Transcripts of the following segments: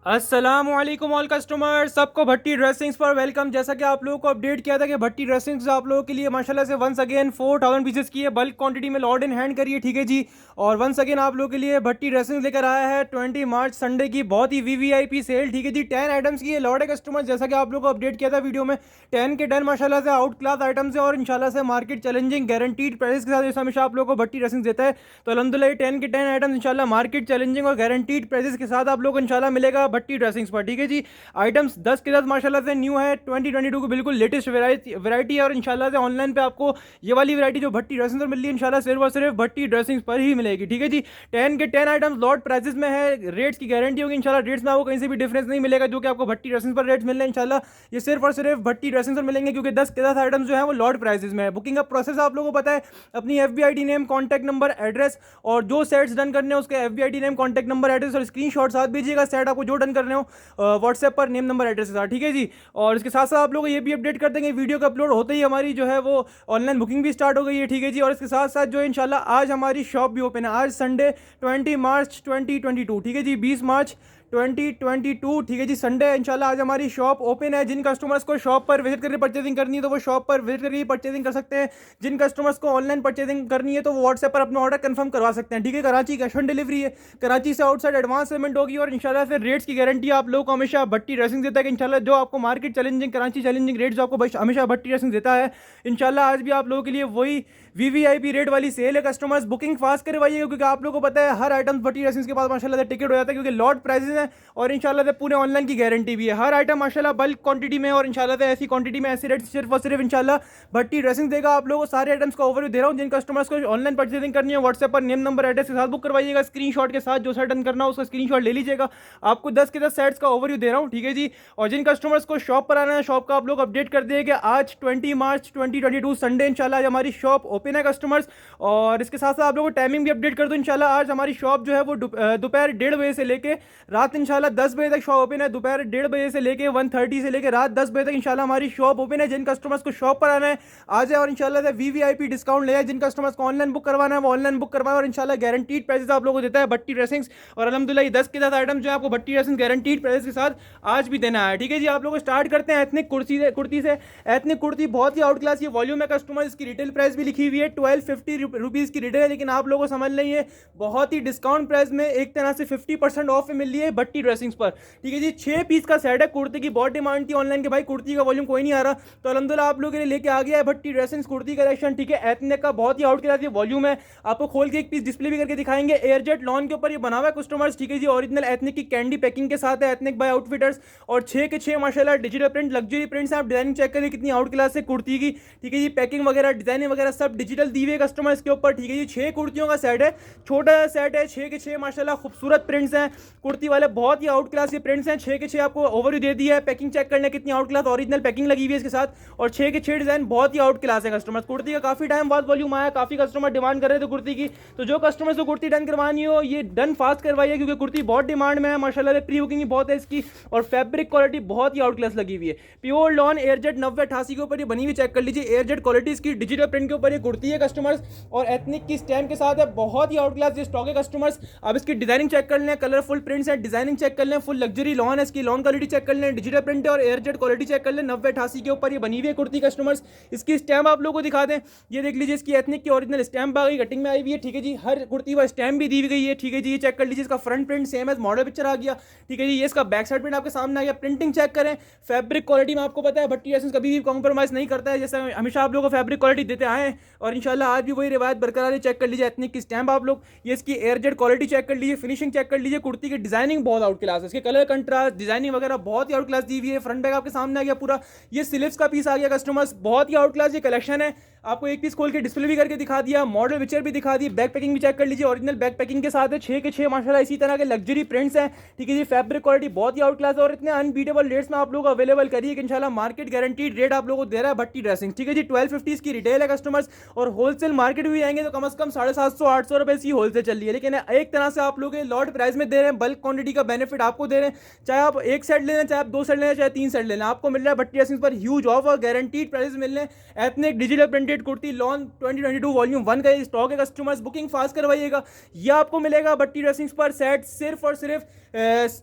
अस्सलामुअलैकुम all customer, सबको भट्टी dressings पर वेलकम। जैसा कि आप लोगों को अपडेट किया था कि भट्टी ड्रेसिंग्स आप लोगों के लिए माशाल्लाह से वंस अगेन 4000 पीसेस की है, बल्क क्वांटिटी में लॉर्ड इन हैंड करिए, ठीक है जी। और वंस अगेन आप लोगों के लिए भट्टी ड्रेसिंग्स लेकर आया है 20 मार्च संडे की बहुत ही वीवीआईपी सेल, ठीक है जी। 10 आइटम्स की है लॉर्ड है कस्टमर, जैसा कि आप लोगों को अपडेट किया था वीडियो में। 10 के 10 माशाल्लाह से आउट क्लास आइटम्स है और इंशाल्लाह से मार्केट चैलेंजिंग गारंटीड प्राइस के साथ जैसा हमेशा आप लोगों को भट्टी ड्रेसिंग्स देता है। तो अल्हम्दुलिल्लाह 10 के 10 आइटम्स इंशाल्लाह मार्केट चैलेंजिंग और गारंटीड प्राइसेस के साथ आप लोगों को इंशाल्लाह मिलेगा भट्टी ड्रेसिंग्स पर, ठीक है जी। आइटम्स 10 के 10 माशाल्लाह से न्यू है, 2022 को बिल्कुल लेटेस्ट वैरायटी है और इंशाल्लाह से ऑनलाइन पे आपको ये वाली वैरायटी जो भट्टी ड्रेसिंग्स पर मिल रही है इंशाल्लाह सिर्फ और सिर्फ भट्टी ड्रेसिंग्स पर ही मिलेगी, ठीक है जी। 10 के 10 आइटम्स लॉट प्राइसेस में है, रेट्स की गारंटी होगी इंशाल्लाह। रेट्स में आपको कहीं से भी डिफरेंस नहीं मिलेगा जो कि आपको भट्टी ड्रेसिंग्स पर रेट्स मिल रहे हैं इंशाल्लाह, ये सिर्फ और सिर्फ भट्टी ड्रेसिंग्स पर मिलेंगे, क्योंकि 10 के 10 आइटम्स जो है वो लॉट प्राइसेस में है। बुकिंग का प्रोसेस आप लोगों को पता है, अपनी FBID name, contact number, address और जो सेट्स डन करने हैं उसके FBID name, contact number, address और स्क्रीनशॉट साथ भेजिएगा। सेट आपको जो डन करने हो व्हाट्सएप पर नेम नंबर एड्रेस के साथ, ठीक है जी। और इसके साथ साथ आप लोग को ये भी अपडेट कर देंगे, वीडियो का अपलोड होते ही हमारी जो है वो ऑनलाइन बुकिंग भी स्टार्ट हो गई है, ठीक है जी। और इसके साथ साथ जो है इंशाल्लाह आज हमारी शॉप भी ओपन है, आज संडे 20 मार्च 2022, ठीक है जी, 20 मार्च 2022, ठीक है जी, संडे इंशाल्लाह आज हमारी शॉप ओपन है। जिन कस्टमर्स को शॉप पर विजिट करके परचेजिंग करनी है तो वो शॉप पर विजिट करके परचेजिंग कर सकते हैं। जिन कस्टमर्स को ऑनलाइन परचेजिंग करनी है तो वो व्हाट्सएप पर अपना ऑर्डर कंफर्म करवा सकते हैं, ठीक है। कराची कैश ऑन डिलीवरी है, कराची से आउटसाइड एडवांस पेमेंट होगी और इंशाल्लाह से रेट्स की गारंटी आप लोगों को हमेशा भट्टी ड्रेसिंग देता है कि इंशाल्लाह जो आपको market challenging, Karachi challenging rate जो आपको हमेशा भट्टी ड्रेसिंग देता है इंशाल्लाह आज भी आप लोगों के लिए वही वीवीआईपी रेट वाली सेल है। कस्टमर्स बुकिंग फास्ट करवाइएगा, क्योंकि आप लोगों को पता है हर आइटम भट्टी ड्रेसिंग्स के पास माशाल्लाह से टिकट हो जाता है, क्योंकि लॉट प्राइसेस हैं और इंशाल्लाह से पूरे ऑनलाइन की गारंटी भी है। हर आइटम माशाल्लाह बल्क क्वांटिटी में और इंशाल्लाह से ऐसी क्वांटिटी में ऐसे रेट सिर्फ और सिर्फ इंशाल्लाह भट्टी ड्रेसिंग देगा। आप लोगों को सारे आइटम्स का ओवरव्यू दे रहा हूँ। जिन कस्टमर्स को ऑनलाइन परचेसिंग करनी है व्हाट्सएप पर नेम नंबर एड्रेस के साथ बुक करवाइएगा, स्क्रीनशॉट के साथ जो सेट डन करना हो उसका स्क्रीनशॉट ले लीजिएगा। आपको 10 के 10 सेट्स का ओवरव्यू दे रहा हूँ, ठीक है जी। और जिन कस्टमर्स को शॉप पर आना है, शॉप का आप लोग अपडेट कर दिए कि आज 20 मार्च 2022 संडे इंशाल्लाह आज हमारी शॉप ओपन है कस्टमर्स। और इसके साथ साथ आप लोगों को टाइमिंग भी अपडेट कर दो इंशाल्लाह। आज हमारी शॉप जो है वो दोपहर 1:30 बजे से लेके रात इंशाल्लाह 10 बजे तक शॉप ओपन है। दोपहर 1:30 बजे से लेके 1:30 से लेके रात 10 बजे तक इंशाल्लाह हमारी शॉप ओपन है। जिन कस्टमर्स को शॉप पर आना है आ जाए और इंशाल्लाह से वीवीआईपी डिस्काउंट ले जाए। जिन कस्टमर्स को ऑनलाइन बुक करवाना है वो ऑनलाइन बुक करवाए और इंशाल्लाह गारंटीड प्राइसेस आप लोगों को देता है भट्टी ड्रेसिंग्स। और अलहमदुलिल्लाह 10 के 10 आइटम जो है आपको भट्टी ड्रेसिंग गारंटीड प्राइस के साथ आज भी देना है, ठीक है जी। आप लोग स्टार्ट करते हैं एथनिक कुर्ती से। एथनिक कुर्ती बहुत ही आउट क्लास ये वॉल्यूम है कस्टमर, इसकी रिटेल प्राइस भी लिखी हुई है 1250 रुपीज़ की रिटेल है, लेकिन आप लोगों को समझ लें ये बहुत ही डिस्काउंट प्राइस में एक तरह से 50% ऑफ में मिल रही है भट्टी ड्रेसिंग्स पर, ठीक है जी। 6 पीस का सेट है, कुर्ती की बहुत डिमांड थी ऑनलाइन के भाई कुर्ती का वॉल्यूम कोई नहीं आ रहा, तो अलहमदुलिल्लाह आप लोगों के लिए लेके आ गया है भट्टी ड्रेसिंग्स कुर्ती कलेक्शन, ठीक है। एथनिक का बहुत ही आउट क्लास ये वॉल्यूम है, आपको खोल के एक पीस डिस्प्ले भी करके दिखाएंगे। एयरजेट लॉन के ऊपर ये बना हुआ है कस्टमर्स, ठीक है जी। ओरिजिनल एथनिक की कैंडी पैकिंग के साथ है, एथनिक बाय आउटफिटर्स और 6 के 6 माशाल्लाह डिजिटल प्रिंट लग्जरी प्रिंट्स हैं। आप डिजाइनिंग चेक करिए कितनी आउट क्लास है कुर्ती की, ठीक है जी। पैकिंग वगैरह डिजाइनिंग वगैरह सब डिजिटल दी हुई है कस्टमर इसके ऊपर, ठीक है जी। 6 कुर्तियों का सेट है, छोटा सेट है, 6 के 6 माशाल्लाह खूबसूरत प्रिंट्स हैं कुर्ती वाले, बहुत ही आउट क्लास ये प्रिंट्स हैं। 6 के 6 आपको ओवरव्यू दे दिया है, पैकिंग चेक करने कितनी आउट क्लास ओरिजिनल पैकिंग लगी हुई है इसके साथ, और 6 के 6 डिजाइन बहुत ही आउट क्लास है कस्टमर्स। कुर्ती का काफी टाइम बाद वॉल्यूम आया, काफी कस्टमर डिमांड कर रहे थे कुर्ती की, तो जो कस्टमर्स को कुर्ती डन करवानी हो ये डन फास्ट करवाइए, क्योंकि कुर्ती बहुत डिमांड में है माशाल्लाह। प्री बुकिंग बहुत है इसकी और फैब्रिक क्वालिटी बहुत ही आउट क्लास लगी हुई है। प्योर लॉन एयरजेट 9088 के ऊपर ये बनी हुई, चेक कर लीजिए। एयरजेट क्वालिटी इसकी डिजिटल प्रिंट के ऊपर ये कुर्ती है कस्टमर्स, और एथनिक की स्टैम्प के साथ है, बहुत ही आउट क्लास ये स्टॉक है कस्टमर्स। अब इसकी डिजाइनिंग चेक कर लें, कलरफुल प्रिंट्स है, डिजाइनिंग चेक कर लें, फुल लग्जरी लॉन है इसकी, लॉन क्वालिटी चेक कर लें, डिजिटल प्रिंट है और एयरजेट क्वालिटी चेक कर लें। 9088 के ऊपर ये बनी हुई है कुर्ती कस्टमर्स। इसकी स्टैम्प आप लोगों को दिखा दें, ये देख लीजिए इसकी एथनिक की ओरिजिनल स्टैम्प आ गई, कटिंग में आई हुई है, ठीक है जी। हर कुर्ती पर स्टैम्प भी दी गई है, ठीक है जी। ये चेक कर लीजिए, इसका front print same as model picture आ गया, ठीक है जी। ये इसका बैक साइड प्रिंट आपके सामने आ गया। प्रिंटिंग चेक करें, फैब्रिक क्वालिटी में आपको पता है भट्टी ड्रेसिंग्स कभी भी कॉम्प्रोमाइज नहीं करता है, जैसे हमेशा आप लोगों को फैब्रिक क्वालिटी देते आए हैं और इंशाल्लाह आज भी वही रिवायत बरकरार है। चेक कर लीजिए एथनिक की स्टैम्प आप लोग, ये इसकी एयरजेट क्वालिटी चेक कर लीजिए, फिनिशिंग चेक कर लीजिए। कुर्ती की डिजाइनिंग बहुत आउट क्लास है, इसके कलर कंट्रास्ट डिजाइनिंग वगैरह बहुत ही आउट क्लास दी हुई है। फ्रंट बैक आपके सामने आ गया पूरा, ये स्लीव्स का पीस आ गया कस्टमर्स, बहुत ही आउट क्लास ये कलेक्शन है। आपको एक पीस खोल के डिस्प्ले भी करके दिखा दिया, मॉडल पिक्चर भी दिखा दी, बैक पैकिंग भी चेक कर लीजिए, ओरिजिनल बैक पैकिंग के साथ है। 6 के 6 माशाल्लाह इसी तरह के लग्जरी प्रिंट्स हैं, ठीक है जी। फैब्रिक क्वालिटी बहुत ही आउट क्लास है और इतने अनबीटेबल रेट्स में आप लोग अवेलेबल करिए कि इंशाल्लाह मार्केट गारंटीड रेट आप लोगों को दे रहा है भट्टी ड्रेसिंग, ठीक है जी। 1250 की रिटेल है कस्टमर्स, और होलसेल मार्केट भी आएंगे तो कम से कम 750-800 रुपये की होलसेल चल रही है। लेकिन एक तरह से आप लोग लॉट प्राइस में दे रहे हैं, बल्क क्वांटिटी का बेनिफिट आपको दे रहे हैं। चाहे आप एक सेट ले लें, चाहे आप 2 सेट ले लें, चाहे 3 सेट ले लें, आपको मिल रहा है भट्टी ड्रेसिंग्स पर ह्यूज ऑफ और गारंटीड प्राइस मिल रहे हैं। Ethnic digital printed kurti lawn 2022 volume 1 का स्टॉक है, कस्टमर्स बुकिंग फास्ट करवाइएगा। यह आपको मिलेगा भट्टी ड्रेसिंग्स पर सेट सिर्फ और सिर्फ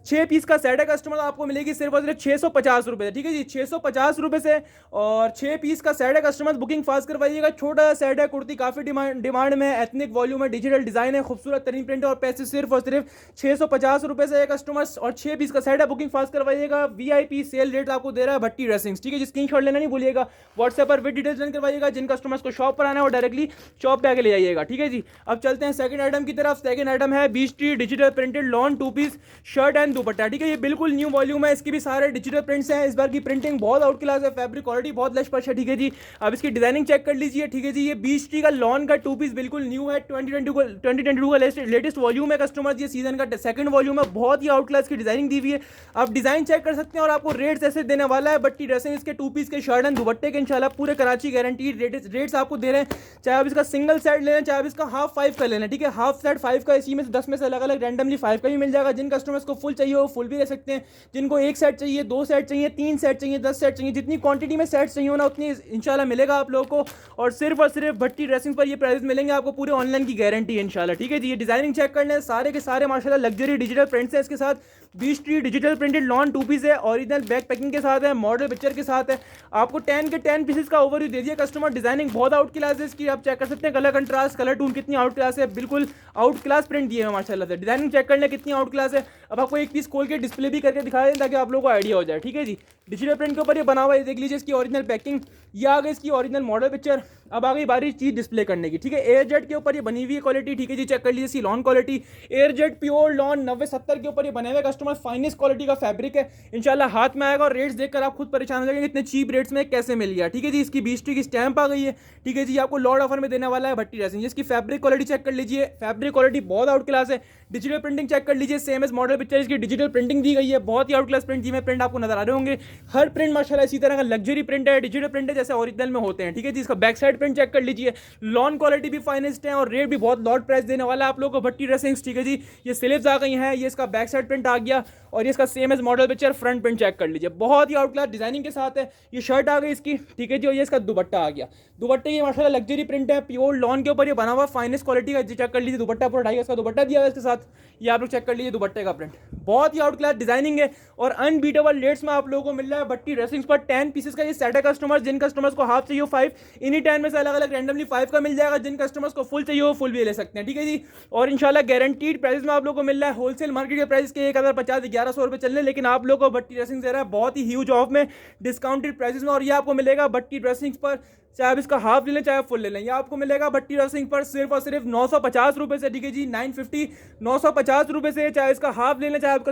6 पीस का सेट है कस्टमर, आपको मिलेगी सिर्फ और सिर्फ 650 रुपये, ठीक है जी, 650 रुपये से। और 6 पीस का सेट है कस्टमर, बुकिंग फास्ट करवाइएगा। छोटा सा सेट है, कुर्ती काफ़ी डिमांड में, एथनिक वॉल्यूम है, डिजिटल डिजाइन है, खूबसूरत तरीन प्रिंट है और पैसे सिर्फ और सिर्फ 650 रुपये से है कस्टमर्स। और 6 पीस का सेट है, बुकिंग फास्ट करवाइएगा। वीआईपी सेल रेट आपको दे रहा है भट्टी ड्रेसिंग्स, ठीक है जी। स्क्रीनशॉट लेना नहीं भूलिएगा, व्हाट्सएप पर विद डिटेल्स सेंड करवाइएगा। जिन कस्टमर्स को शॉप पर आना है वो डायरेक्टली शॉप पे आके ले जाइएगा, ठीक है जी। अब चलते हैं सेकंड आइटम की तरफ। सेकंड आइटम है beech tree digital printed lawn 2 piece shirt and dupatta, ठीक है। ये बिल्कुल न्यू वॉल्यूम है, इसकी भी सारे डिजिटल प्रिंट्स हैं। इस बार की प्रिंटिंग बहुत आउट क्लास है, फैब्रिक क्वालिटी बहुत लश पश है, ठीक है जी। अब इसकी डिजाइनिंग चेक कर लीजिए, ठीक है जी। ये बीच ट्री का लॉन का 2 पीस बिल्कुल न्यू है, 2022 का लेटेस्ट वॉल्यूम है कस्टमर। ये सीजन का सेकंड वॉल्यूम है, बहुत ही आउट क्लास की डिजाइनिंग दी हुई है। आप डिजाइन चेक कर सकते हैं और आपको रेट्स ऐसे देने वाला है भट्टी ड्रेसिंग इसके 2 पीस के शर्ट एंड दुपट्टे के इंशाल्लाह पूरे कराची गारंटीड रेट्स आपको दे रहे हैं। चाहे आप इसका सिंगल सेट ले लें, चाहे आप इसका हाफ 5 का ले लें, ठीक है। हाफ सेट 5 का, इसी में से 10 में से अलग अलग रैंडमली 5 का भी मिल जाएगा। जिन कस्टमर्स को फुल चाहिए वो फुल भी ले सकते हैं, जिनको 1 सेट चाहिए, 2 सेट चाहिए, 3 सेट चाहिए, 10 सेट चाहिए, जितनी क्वांटिटी में सेट चाहिए होना उतनी इंशाल्लाह मिलेगा आप लोगों को। और सिर्फ भट्टी ड्रेसिंग पर ये प्राइस मिलेंगे आपको, पूरे ऑनलाइन की गारंटी है इंशाल्लाह, ठीक है जी। ये डिजाइनिंग चेक कर लें, सारे के सारे माशाल्लाह लग्जरी डिजिटल प्रिंट्स है। इसके साथ beech tree digital printed lawn 2 piece है, ओरिजिनल बैक पैकिंग के साथ है, मॉडल पिक्चर के साथ है। आपको 10 के 10 पीसेस का ओवरव्यू दे दिया कस्टमर। डिजाइनिंग बहुत आउट क्लास है इसकी, आप चेक कर सकते हैं कलर कंट्रास्ट, कलर टून कितनी आउट क्लास है, बिल्कुल आउट क्लास प्रिंट दिए हैं माशाल्लाह से। डिजाइनिंग चेक कर लें कितनी आउट क्लास है। अब आपको एक पीस खोल के डिस्प्ले भी करके दिखा दें ताकि आप लोगों को आइडिया हो जाए, ठीक है जी। डिजिटल प्रिंट के ऊपर ये बना हुआ है, देख लीजिए इसकी ओरिजिनल पैकिंग, ये आ गई इसकी ओरिजिनल मॉडल पिक्चर। अब आ गई बारी चीज डिस्प्ले करने की, ठीक है। एयर जेट के ऊपर ये बनी हुई है क्वालिटी, ठीक है जी। चेक कर लीजिए इसकी lawn quality, air jet pure lawn 90-70 के ऊपर ये बने हुए कस्टमर, फाइनेस्ट क्वालिटी का फैब्रिक है इंशाल्लाह हाथ में आएगा। और रेट्स देखकर आप खुद परेशान हो जाएंगे इतने चीप रेट्स में कैसे मिल गया, ठीक है जी। इसकी बीच ट्री की स्टैंप आ गई है, ठीक है जी। आपको लॉर्ड ऑफर में देने वाला है भट्टी ड्रेसिंग। इसकी फैब्रिक क्वालिटी चेक कर लीजिए, फैब्रिक क्वालिटी बहुत आउट क्लास है। डिजिटल प्रिंटिंग चेक कर लीजिए, सेम एज मॉडल पिक्चर इसकी डिजिटल प्रिंटिंग दी गई है, बहुत ही आउट क्लास प्रिंट, जिसमें प्रिंट आपको नजर आ रहे होंगे। हर प्रिंट माशाल्लाह इसी तरह का लग्जरी प्रिंट है, डिजिटल प्रिंट है जैसे ओरिजिनल में होते हैं, ठीक है जी। इसका बैक साइड प्रिंट चेक कर लीजिए, लॉन क्वालिटी भी फाइनेस्ट है और रेट भी बहुत लॉट प्राइस देने वाला है आप लोगों को भट्टी ड्रेसिंग्स, ठीक है जी। ये स्लीव्स आ गई हैं, ये इसका बैक साइड प्रिंट आ गया और ये इसका same as model picture front print check कर लीजिए, बहुत ही आउट क्लास डिजाइनिंग के साथ है। ये शर्ट आ गई इसकी, ठीक है जी। और ये इसका दुपट्टा आ गया, दुपट्टे की माशाल्लाह लग्जरी प्रिंट है, प्योर लॉन के ऊपर ये बना हुआ फाइनेस्ट क्वालिटी का, चेक कर लीजिए। दुपट्टा पूरा 2.5 का दुपट्टा दिया है इसके साथ, ये आप लोग चेक कर लीजिए दुपट्टे का प्रिंट, बहुत ही आउट क्लास डिजाइनिंग है और अनबीटेबल रेट्स में आप लोगों को मिल रहा है भट्टी ड्रेसिंग्स पर। 10 पीसेस का ये सेट है कस्टमर्स, जिन कस्टमर्स को हाफ चाहिए 5, इन्हीं 10 में से अलग अलग रैंडमली 5 का मिल जाएगा। जिन कस्टमर्स को फुल चाहिए वो फुल भी ले सकते हैं, ठीक है जी। और इंशाल्लाह गारंटीड प्राइस में आप लोगों को मिल रहा है। होलसेल मार्केट के प्राइस के 1050-1100 रुपये चल रहे हैं, लेकिन आप लोगों को भट्टी ड्रेसिंग दे रहा है बहुत ही ह्यूज ऑफ में, डिस्काउंटेड प्राइसेस में। और ये आपको मिलेगा भट्टी ड्रेसिंग्स पर, चाहे आप इसका हाफ ले लें चाहे फुल ले लें, ये आपको मिलेगा भट्टी ड्रेसिंग पर सिर्फ और सिर्फ 950 रुपये से, ठीक है जी। 950 950 रुपये से, चाहे इसका हाफ ले लें चाहे आप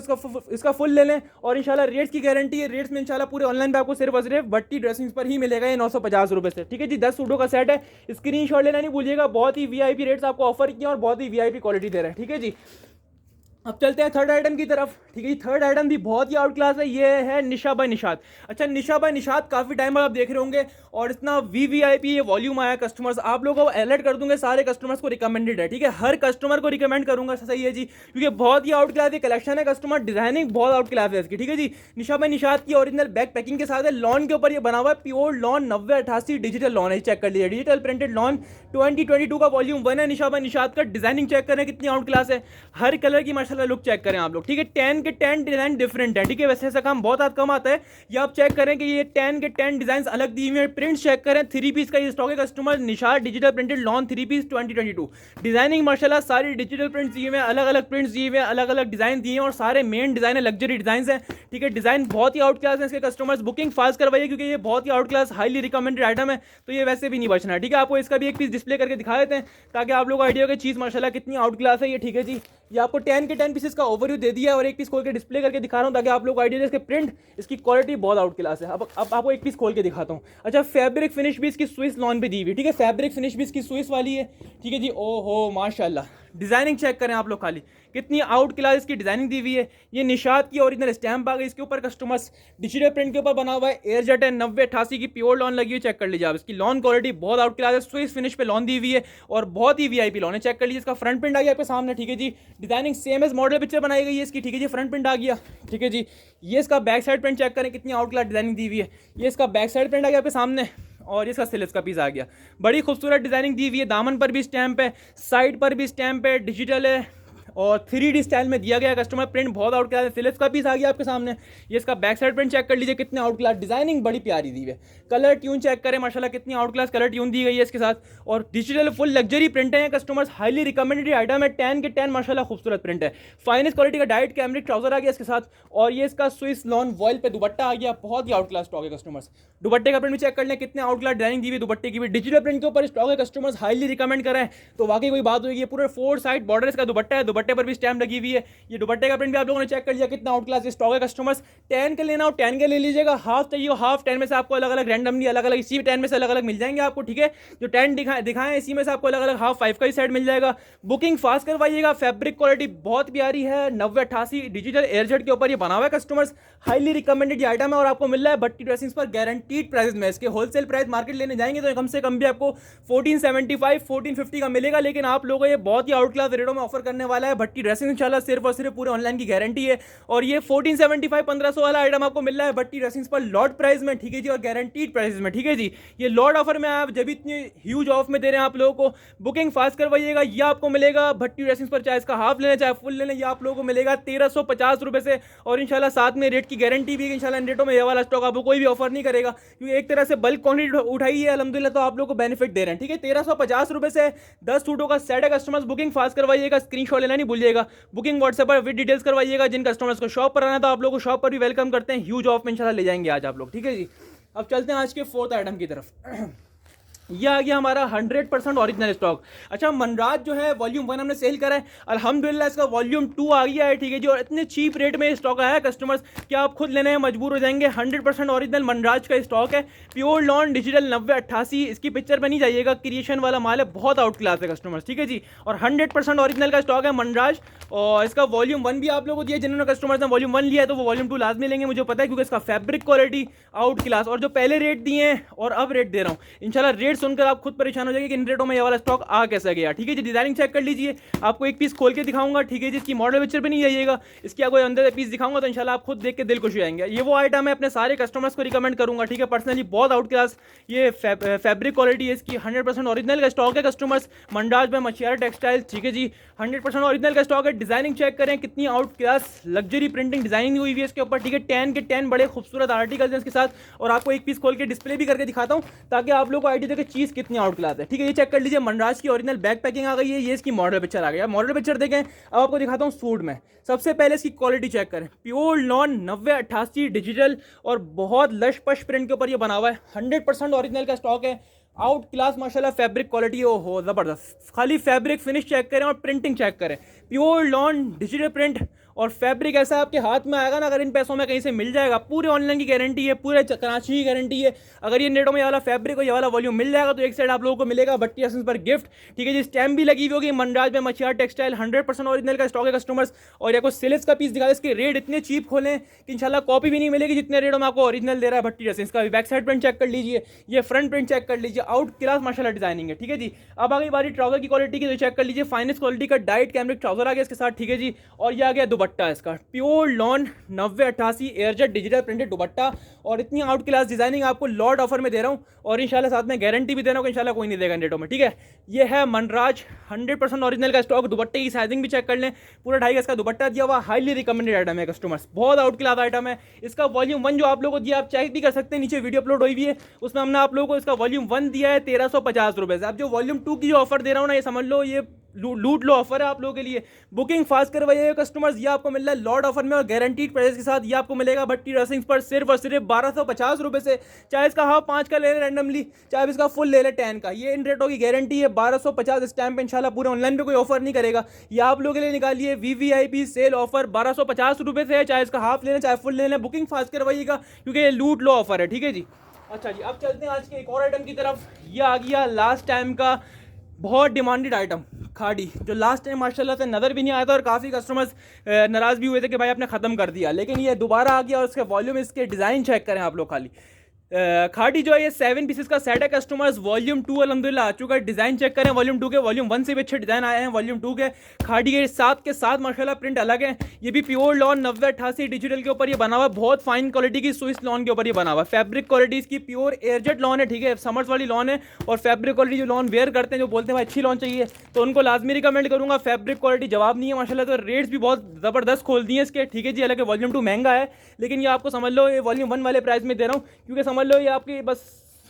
इसका फुल ले लें। और इंशाल्लाह रेट्स की गारंटी है, रेट्स में इंशाल्लाह पूरे ऑनलाइन पे आपको सिर्फ और सिर्फ भट्टी ड्रेसिंग्स पर ही मिलेगा ये 950 रुपये से, ठीक है जी। 10 सूटों का सेट है, स्क्रीनशॉट लेना नहीं भूलिएगा। बहुत ही वीआईपी रेट्स आपको ऑफर किया और बहुत ही वीआईपी क्वालिटी दे रहा है, ठीक है जी। अब चलते हैं थर्ड आइटम की तरफ, ठीक है जी। थर्ड आइटम भी बहुत ही आउट क्लास है, ये है निशा बाय निशात। अच्छा, निशा बाय निशात काफ़ी टाइम बाद आप देख रहे होंगे और इतना वीवीआईपी ये वॉल्यूम आया कस्टमर्स, आप लोगों को अलर्ट कर दूंगे, सारे कस्टमर्स को रिकमेंडेड है, ठीक है। हर कस्टमर को रिकमेंड करूंगा, सही है जी, क्योंकि बहुत ही आउट क्लास ये कलेक्शन है कस्टमर, डिजाइनिंग बहुत आउट क्लास है इसकी, ठीक है जी। निशा बाय निशात की ओरिजिनल बैक पैकिंग के साथ है, लॉन के ऊपर ये बना हुआ है, प्योर लॉन 9088 डिजिटल लॉन है, चेक कर लीजिए। डिजिटल प्रिंटेड लॉन 2022 का वॉल्यूम 1 है निशा बाय निशात का। डिजाइनिंग चेक करें कितनी आउट क्लास है, हर कलर की माशाल्लाह लुक चेक करें आप लोग, ठीक है। 10 के 10 डिजाइन डिफरेंट है, ठीक है। वैसे ऐसा काम बहुत कम आता है, ये आप चेक करें कि ये 10 के 10 डिजाइन अलग दी हुई है। प्रिंट चेक करें, 3 पीस का ये स्टॉक है customer, Nishat digital printed lawn 3 piece 2022। Designing माशाल्लाह सारी डिजिटल प्रिंट्स दिए हुए हैं, अलग अलग प्रिंट्स दिए हुए हैं, अलग अलग डिजाइन दिए हैं और सारे मेन डिजाइन है, लग्जरी डिजाइन है, ठीक है। डिजाइन बहुत ही आउट क्लास है इसके, कस्टमर्स बुकिंग फास्ट करवाइए क्योंकि ये बहुत ही out class highly recommended item है, तो ये वैसे भी नहीं बचना है, ठीक है। आपको इसका भी एक पीस डिस्प्ले करके दिखा देते हैं ताकि आप लोग को आइडिया हो कि चीज़ माशाल्लाह कितनी आउट क्लास है ये, ठीक है जी। ये आपको 10 के 10 पीसेस का ओवरव्यू दे दिया और एक पीस खोल के डिस्प्ले करके दिखा रहा हूँ ताकि आप लोग को आइडिया, इसके प्रिंट इसकी क्वालिटी बहुत आउट क्लास है। अब आपको एक पीस खोल के दिखाता हूँ। अच्छा, फैब्रिक फिनिश भी इसकी स्विस लॉन पे दी हुई, ठीक है। फैब्रिक फिनिश भी इसकी स्विस वाली है, ठीक है जी। ओहो माशाल्लाह, डिजाइनिंग चेक करें आप लोग खाली कितनी आउट क्लास इसकी डिजाइनिंग दी हुई है। ये निशात की ओरिजिनल स्टैंप आ गई, इसके ऊपर कस्टमर्स डिजिटल प्रिंट के ऊपर बना हुआ है। एयरजेट है 9088 की प्योर लॉन लगी हुई, चेक कर लीजिए आप। इसकी लॉन क्वालिटी बहुत आउट क्लास है, स्विस फिनिश पे लॉन दी हुई है और बहुत ही वीआईपी लॉन है। चेक कर लीजिए, इसका फ्रंट प्रिंट आ गया आपके सामने, ठीक है जी। Designing same as model picture बनाई गई है इसकी, ठीक है जी। फ्रंट प्रिंट आ गया, ठीक है जी। ये इसका बैक साइड प्रिंट चेक करें, कितनी आउट क्लास डिजाइनिंग दी हुई है। ये इसका बैक साइड प्रिंट आ गया आपके सामने और इसका सिलेक्स का पीस आ गया। बड़ी खूबसूरत डिजाइनिंग दी हुई है। दामन पर भी स्टैंप है, साइड पर भी स्टैंप है, डिजिटल है और 3D स्टाइल में दिया गया। कस्टमर प्रिंट बहुत आउट क्लास है। फिलिप्स का पीस आ गया आपके सामने। ये इसका बैक साइड प्रिंट चेक कर लीजिए, कितने आउट क्लास डिजाइनिंग बड़ी प्यारी दी है। कलर ट्यून चेक करें, माशाल्लाह कितनी आउट क्लास कलर ट्यून दी गई है इसके साथ। और डिजिटल फुल लग्जरी प्रिंट है। कस्टमर्स हाईली रिकमेंडेड आइटम है, 10 के 10 माशाल्लाह खूबसूरत प्रिंट है। फाइनेस्ट क्वालिटी का डाइट कैमरिक ट्राउजर आ गया इसके साथ और ये इसका स्विस लॉन वॉयल पे दुपट्टा आ गया। बहुत ही आउट क्लास स्टॉक है कस्टमर्स। दुपट्टे का प्रिंट भी चेक कर लें, कितने आउट क्लास डिजाइनिंग दी हुई। दुपट्टे की भी डिजिटल प्रिंट के ऊपर स्टॉक है। कस्टमर्स हाईली रिकमेंड करें तो वाकई कोई बात होगी। पूरे 4 साइड बॉर्डर इसका दुपट्टा है, दुपट्टे पर भी स्टैम्प लगी हुई है। ये दुपट्टे का प्रिंट भी आप लोगों ने चेक कर लिया, कितना आउट क्लास स्टॉक है। कस्टमर्स 10 के लेना हो 10 के ले लीजिएगा, हाफ चाहिए हाफ 10 में से आपको अलग अलग रैंडमली अलग अलग इसी 10 में से अलग अलग मिल जाएंगे आपको, ठीक है। जो 10 दिखाएं इसी में से आपको अलग अलग हाफ 5 का ही सेट मिल जाएगा। बुकिंग फास्ट करवाइएगा। फैब्रिक क्वालिटी बहुत प्यारी है। 9088 डिजिटल एयरजेट के ऊपर ये बना हुआ है। कस्टमर्स हाईली रिकमेंडेड आइटम है और आपको मिल रहा है भट्टी ड्रेसिंग्स पर गारंटीड प्राइस में। इसके होलसेल प्राइस मार्केट लेने जाएंगे तो कम से कम भी आपको 1475 1450 का मिलेगा, लेकिन आप लोगों को ये बहुत ही आउट क्लास रेटों में ऑफर करने वाला है भट्टी ड्रेसिंग इंशाल्लाह। सिर्फ और सिर्फ पूरे ऑनलाइन की गारंटी है और ये 1475 1500 वाला आइटम आपको मिल रहा है भट्टी ड्रेसिंग्स पर लॉट प्राइस में, ठीक है जी, और गारंटीड प्राइस में, ठीक है जी। ये लॉट ऑफर में आप जब इतनी ह्यूज ऑफ में दे रहे हैं आप लोगों को, बुकिंग फास्ट करवाइएगा। ये आपको मिलेगा भट्टी ड्रेसिंग्स पर, चाहे इसका हाफ लेना चाहे फुल लेना, ये आप लोगों को मिलेगा 1350 रुपए से। और इंशाल्लाह साथ में रेट की गारंटी भी है। इंशाल्लाह इन रेटों में ये वाला स्टॉक आपको कोई भी ऑफर नहीं करेगा, क्योंकि एक तरह से बल्क क्वांटिटी उठाई है अल्हम्दुलिल्लाह, तो आप लोग को बेनिफिट दे रहे हैं, ठीक है। 1350 रुपए से 10 सूटों का सेट है। कस्टमर्स बुकिंग फास्ट करवाइएगा, स्क्रीनशॉट लेना नहीं भूलिएगा। बुकिंग व्हाट्सएप पर विद डिटेल्स करवाइएगा। जिन कस्टमर्स को शॉप पर आना था आप लोग को शॉप पर भी वेलकम करते हैं। ह्यूज ऑफ में इंशाल्लाह ले जाएंगे आज आप लोग, ठीक है जी। अब चलते हैं आज के 4th आइटम की तरफ। ये आ गया हमारा 100% ओरिजिनल स्टॉक। अच्छा, मनराज जो है वॉल्यूम 1 हमने सेल करा है, अल्हम्दुलिल्लाह इसका वॉल्यूम 2 आ गया है, ठीक है जी। और इतने चीप रेट में स्टॉक आया है कस्टमर्स कि आप खुद लेने में मजबूर हो जाएंगे। 100% ओरिजिनल मनराज का स्टॉक है, प्योर लॉन डिजिटल 9088। इसकी पिक्चर में नहीं जाइएगा, क्रिएशन वाला माल है, बहुत आउट क्लास है कस्टमर्स, ठीक है जी। और 100% ओरिजिनल का स्टॉक है मनराज। और इसका वॉल्यूम 1 भी आप लोगों को दिया, जिन्होंने कस्टमर्स ने वॉल्यूम 1 लिया है तो वो वॉल्यूम 2 लाजमी लेंगे, मुझे पता है, क्योंकि इसका फैब्रिक क्वालिटी आउट क्लास। और जो पहले रेट दिए हैं और अब रेट दे रहा हूँ, इंशाल्लाह रेट सुनकर आप खुद परेशान हो जाएगी कि इन रेटों में ये वाला स्टॉक आ कैसे गया, ठीक है जी। डिजाइनिंग चेक कर लीजिए, आपको एक पीस खोल के दिखाऊंगा, ठीक है जी। इसकी मॉडल पिक्चर पे नहीं जाइएगा, इसकी आपको अंदर पीस दिखाऊंगा तो इंशाल्लाह आप खुद देख के दिल खुश हो जाएंगे। ये वो आइटम है अपने सारे कस्टमर्स को रिकमेंड करूंगा, ठीक है। पर्सनली बहुत आउट क्लास ये फैब्रिक क्वालिटी है इसकी। 100% ओरिजिनल का स्टॉक है कस्टमर्स। मंडाज में मछियारा टेक्सटाइल, ठीक है जी। 100% ओरिजिनल का स्टॉक है। डिजाइनिंग चेक करें, कितनी out class luxury printing designing हुई है इसके ऊपर, ठीक है। 10 के 10 बड़े खूबसूरत आर्टिकल्स हैं इसके साथ। और आपको एक पीस खोल के डिस्प्ले भी करके दिखाता हूँ ताकि आप लोग को आइडिया देखे चीज़ कितनी आउट क्लास है, ठीक है। ये चेक कर लीजिए, मनराज की ओरिजिनल बैक पैकिंग आ गई है। ये इसकी मॉडल पिक्चर आ गया। मॉडल पिक्चर देखें, अब आपको दिखाता हूँ सूट में। सबसे पहले इसकी क्वालिटी चेक करें, प्योर लॉन 9088 डिजिटल और बहुत लश पश प्रिंट के ऊपर ये बना हुआ है। 100% ओरिजिनल का स्टॉक है, आउट क्लास माशाल्लाह फैब्रिक क्वालिटी हो ज़बरदस्त। खाली फैब्रिक फिनिश चेक करें और प्रिंटिंग चेक करें, प्योर लॉन डिजिटल प्रिंट और फैब्रिक ऐसा आपके हाथ में आएगा ना, अगर इन पैसों में कहीं से मिल जाएगा। पूरे ऑनलाइन की गारंटी है, पूरे कराची की गारंटी है। अगर ये नेटों में ये वाला फैब्रिक और ये वाला वॉल्यूम मिल जाएगा तो एक साइड आप लोगों को मिलेगा भट्टी ड्रेसिंग्स पर गिफ्ट, ठीक है जी। स्टैम्प भी लगी हुई होगी मनराज में मछियारा टेक्सटाइल। 100% ओरिजिनल का स्टॉक है कस्टमर्स। और ये को सिलेक्स का पीस दिखा, इसके रेट इतने चीप खोलें कि इंशाल्लाह कॉपी भी नहीं मिलेगी जितने रेटों में आपको ओरिजिनल दे रहा है भट्टी ड्रेसिंग्स का। बैक साइड प्रिंट चेक कर लीजिए, ये फ्रंट प्रिंट चेक कर लीजिए, आउट क्लास माशाल्लाह डिजाइनिंग है, ठीक है जी। अब आ गई बारी ट्राउजर की क्वालिटी की, तो चेक कर लीजिए। फाइनेस्ट क्वालिटी का डाइट कैमरिक ट्राउजर आ गया इसके साथ, ठीक है जी। और ये आ गया दुपट्टा इसका, pure lawn 9088 airjet digital printed दुपट्टा। और इतनी आउट क्लास डिजाइनिंग आपको लॉट ऑफर में दे रहा हूँ और इंशाल्लाह साथ में गारंटी भी दे रहा हूँ कि इंशाल्लाह कोई नहीं देगा इन रेटों में, ठीक है। ये है मनराज 100% ओरिजिनल का स्टॉक। दुपट्टे की साइजिंग भी चेक कर लें, पूरा 2.5 गज का दुपट्टा दिया हुआ, हाईली रिकमेंडेड आइटम है कस्टमर्स। बहुत आउट क्लास आइटम है। इसका वॉल्यूम 1 जो आप लोगों को दिया, आप चेक भी कर सकते हैं, नीचे वीडियो अपलोड हुई है, उसमें हमने आप लोगों को इसका वॉल्यूम 1 दिया है 1350 रुपये से। अब जो वॉल्यूम 2 की जो ऑफर दे रहा हूँ ना, ये समझ लो ये लूट लो ऑफर है आप लोगों के लिए। बुकिंग फास्ट करवाइए कस्टमर्स, ये आपको मिल रहा है लॉट ऑफर में और गारंटीड प्राइस के साथ। ये आपको मिलेगा भट्टी ड्रेसिंग्स पर सिर्फ और सिर्फ 1250 रुपये से। चाहे इसका हाफ 5 का ले ले रैंडमली, चाहे इसका फुल ले ले 10 का, ये इन रेटों की गारंटी है। 1250 इस टाइम पे इंशाल्लाह पूरे ऑनलाइन पे कोई ऑफर नहीं करेगा। ये आप लोगों के लिए निकालिए VVIP सेल ऑफर 1250 रुपये से। चाहे इसका हाफ लेना चाहे फुल लेना, बुकिंग फास्ट करवाइएगा क्योंकि ये लूट लो ऑफर है, ठीक है जी। अच्छा जी, अब चलते हैं आज के एक और आइटम की तरफ। ये आ गया लास्ट टाइम का बहुत डिमांडेड आइटम खाड़ी, जो लास्ट टाइम माशाल्लाह से नज़र भी नहीं आया था और काफ़ी कस्टमर्स नाराज़ भी हुए थे कि भाई आपने ख़त्म कर दिया, लेकिन ये दोबारा आ गया और उसके वॉल्यूम, इसके डिज़ाइन चेक करें आप लोग खाली। खाड़ी जो है ये 7 पीसेस का सेट है कस्टमर्स। वॉल्यूम 2 अल्हम्दुलिल्लाह आ चुका है। डिज़ाइन चेक करें वॉल्यूम 2 के, वॉल्यूम 1 से भी अच्छे डिज़ाइन आए हैं वॉल्यूम 2 के। खाड़ी के साथ माशाल्लाह प्रिंट अलग है। ये भी प्योर लॉन 9088 डिजिटल के ऊपर ये बना हुआ है, बहुत फाइन क्वालिटी की स्विस लॉन के ऊपर ये बना हुआ है। फैब्रिक क्वालिटी इसकी प्योर एयरजेट लॉन है, ठीक है, समर्स वाली लॉन है। और फैब्रिक क्वालिटी जो लॉन वेयर करते हैं, जो बोलते हैं भाई अच्छी लॉन चाहिए, तो उनको लाजमी रिकमेंड करूँगा। फैब्रिक क्वालिटी जवाब नहीं है माशाल्लाह। तो रेट्स भी बहुत ज़बरदस्त खोल दिए इसके, ठीक है जी। हालांकि वॉल्यूम 2 महंगा है, लेकिन ये आपको समझ लो ये वॉल्यूम 1 वाले प्राइस में दे रहा हूँ, क्योंकि समझ लो ये आपकी बस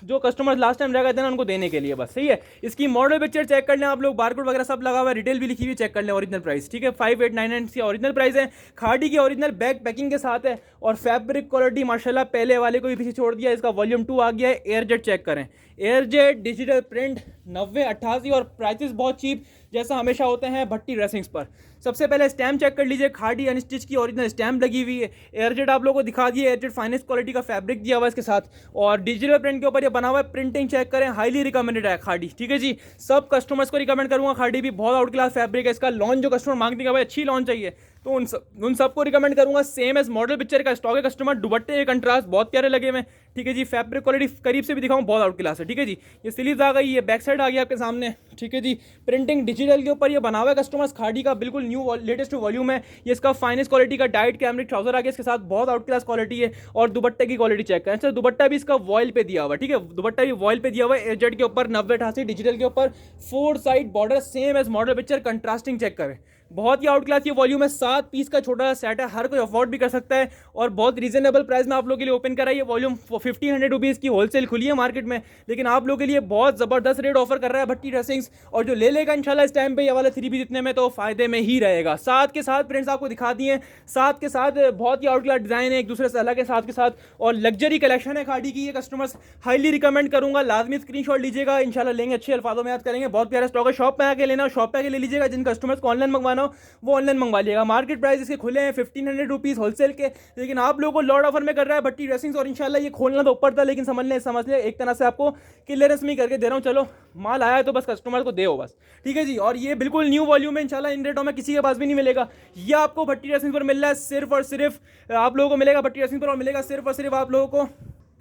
जो कस्टमर्स लास्ट टाइम रह गए थे ना उनको देने के लिए बस, सही है। इसकी मॉडल पिक्चर चेक कर लें आप लोग, बारकोड वगैरह सब लगा हुआ है, डिटेल भी लिखी हुई चेक कर लें। ओरिजिनल प्राइस, ठीक है, 5899 की ओरिजिनल प्राइस है। खाड़ी की ओरिजिनल बैग पैकिंग के साथ है। और फैब्रिक क्वालिटी माशाल्लाह पहले वाले को भी पीछे छोड़ दिया। इसका वॉल्यूम 2 आ गया है। एयरजेट चेक करें, एयरजेट डिजिटल प्रिंट 9088 और प्राइसेस बहुत चीप जैसा हमेशा होते हैं भट्टी ड्रेसिंग्स पर। सबसे पहले स्टैम्प चेक कर लीजिए, खाड़ी अनस्टिच की ओरिजिनल स्टैम्प लगी हुई है। एयरजेट आप लोगों को दिखा दिए, एयरजेट फाइनेस्ट क्वालिटी का फैब्रिक दिया हुआ है इसके साथ, और डिजिटल प्रिंट के ऊपर ये बना हुआ है। प्रिंटिंग चेक करें, हाईली रिकमेंडेड है खाड़ी, ठीक है जी। सब कस्टमर्स को रिकमेंड करूँगा, खाड़ी भी बहुत आउट क्लास फैब्रिक है। इसका लॉन्च जो कस्टमर मांगते हैं भाई अच्छी लॉन्च चाहिए, तो उन सबको रिकमेंड करूंगा। सेम एज मॉडल पिक्चर का स्टॉक है कस्टमर। दुपट्टे के कंट्रास्ट बहुत प्यारे लगे हुए, ठीक है जी। फैब्रिक क्वालिटी करीब से भी दिखाऊं, बहुत आउट क्लास है, ठीक है जी। ये स्लीव्स आ गई, ये बैक साइड आ गया आपके सामने, ठीक है जी। प्रिंटिंग डिजिटल के ऊपर ये बना हुआ है कस्टमर्स। खाड़ी का बिल्कुल न्यू लेटेस्ट वॉल्यूम है ये। इसका फाइनेस्ट क्वालिटी का डाइट कैमरिक ट्राउजर आ गया इसके साथ, बहुत आउट क्लास क्वालिटी है। और दुपट्टे की क्वालिटी चेक करें। अच्छा, दुपट्टा भी इसका वॉइल पे दिया हुआ है, ठीक है, दुपट्टा भी वॉइल पे दिया हुआ है। एयरजेट के ऊपर 9088 डिजिटल के ऊपर 4 side border, same as model picture, contrasting check करें। बहुत ही आउट क्लास ये वॉल्यूम है। 7 पीस का छोटा सा सेट है, हर कोई अफोर्ड भी कर सकता है और बहुत रीजनेबल प्राइस में आप लोगों के लिए ओपन करा है। ये वॉल्यूम 1500 रुपीज़ की होलसेल खुली है मार्केट में, लेकिन आप लोगों के लिए बहुत ज़बरदस्त रेट ऑफर कर रहा है भट्टी ड्रेसिंग्स। और जो ले लेगा इंशाल्लाह इस टाइम पे ये वाला 3 पीस इतने में, तो फायदे में ही रहेगा। साथ के साथ प्रिंट्स आपको दिखा दिए, साथ के साथ बहुत ही आउट क्लास डिज़ाइन है, एक दूसरे से अलग है साथ के साथ, और लग्जरी कलेक्शन है खाड़ी की। ये कस्टमर्स हाईली रिकमेंड करूंगा, लाजमी स्क्रीनशॉट लीजिएगा, इंशाल्लाह लेंगे, अच्छे अल्फाजों में याद करेंगे। बहुत प्यारा स्टॉक है, शॉप पे आके लेना, शॉप पे आके ले लीजिएगा। जिन कस्टमर्स को ऑनलाइन मंगवाना हो वो ऑनलाइन मंगवा लिएगा। मार्केट प्राइस इसके खुले हैं 1500 रुपीज़ होलसेल के, लेकिन आप लोगों को लॉट ऑफर में कर रहा है भट्टी ड्रेसिंग्स। और इंशाल्लाह ये खोलना तो ऊपर था, लेकिन समझ ले एक तरह से आपको क्लियरेंस में करके दे रहा हूँ। चलो माल आया है तो बस कस्टमर को दे बस, ठीक है जी। और ये बिल्कुल न्यू वॉल्यूम है, इंशाल्लाह इन रेटों में किसी के पास भी नहीं मिलेगा। ये आपको भट्टी ड्रेसिंग पर मिल रहा है सिर्फ और सिर्फ आप लोगों को मिलेगा भट्टी ड्रेसिंग पर, और मिलेगा सिर्फ और सिर्फ आप लोगों को